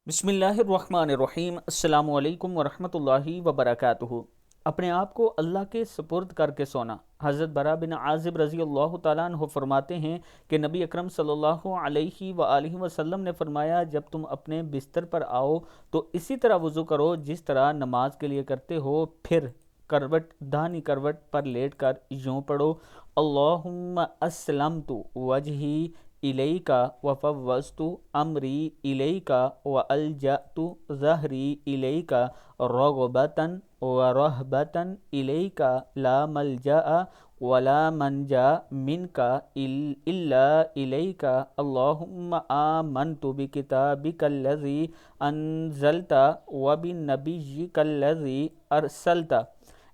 बिस्मिल्लाहिर्रहमानिर्रहीम। अस्सलामु अलैकुम वरहमतुल्लाहि वबरकातुहू। अपने आप को अल्लाह के सुपुर्द करके सोना। हज़रत बरा बिन आज़िब रज़ी अल्लाह ताला अन्हु फरमाते हैं कि नबी अकरम सल्लल्लाहु अलैहि वसल्लम ने फरमाया, जब तुम अपने बिस्तर पर आओ तो इसी तरह वज़ू करो जिस तरह नमाज के लिए करते हो, फिर करवट दानी करवट पर लेट कर यूँ पढ़ो, अल्लाहुम्मा अस्लमतु वजही इलैका व फव्वज़तु अमरी इलैका व अल्जअतु ज़हरी इलैका रग़बतन व रहबतन इलैका ला मल्जअ वला मंजा मिनका इल्ला इलैका अल्लाहुम्मा आमनतु बिकिताबिकल्लज़ी अनज़लता व बिनबिय्यिकल्लज़ी अरसलता।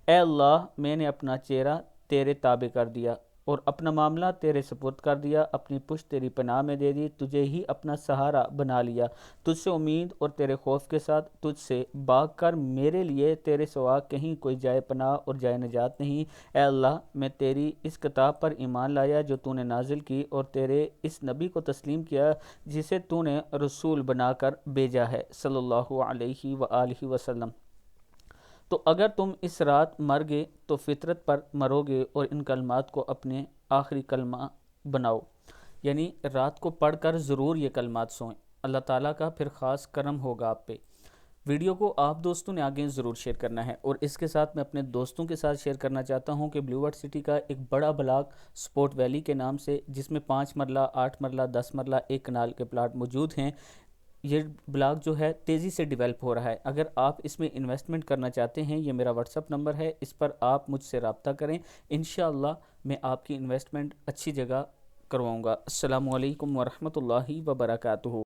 ए अल्लाह, मैंने अपना चेहरा तेरे ताबे कर दिया और अपना मामला तेरे सुपुर्द कर दिया, अपनी पुश्त तेरी पनाह में दे दी, तुझे ही अपना सहारा बना लिया, तुझसे उम्मीद और तेरे खौफ के साथ तुझसे भाग कर मेरे लिए तेरे सिवा कहीं कोई जाए पनाह और जाए निजात नहीं। ए अल्लाह, मैं तेरी इस किताब पर ईमान लाया जो तूने नाजिल की और तेरे इस नबी को तस्लीम किया जिसे तूने रसूल बनाकर भेजा है, सल्लल्लाहु अलैहि व आलिहि वसल्लम। तो अगर तुम इस रात मर गए तो फितरत पर मरोगे और इन कलमात को अपने आखिरी कलमा बनाओ, यानी रात को पढ़कर ज़रूर ये कलमात सोएं। अल्लाह ताला का फिर ख़ास करम होगा आप पे। वीडियो को आप दोस्तों ने आगे ज़रूर शेयर करना है और इसके साथ मैं अपने दोस्तों के साथ शेयर करना चाहता हूं कि ब्लू वर्ल्ड सिटी का एक बड़ा ब्लॉक स्पोर्ट वैली के नाम से, जिसमें 5 मरला 8 मरला 10 मरला एक कनाल के प्लाट मौजूद हैं, ये ब्लॉग जो है तेज़ी से डेवलप हो रहा है। अगर आप इसमें इन्वेस्टमेंट करना चाहते हैं, ये मेरा व्हाट्सअप नंबर है, इस पर आप मुझसे रब्ता करें। इंशाअल्लाह मैं आपकी इन्वेस्टमेंट अच्छी जगह करवाऊँगा। अस्सलामु अलैकुम वरहमतुल्लाहि वबरकातुहू।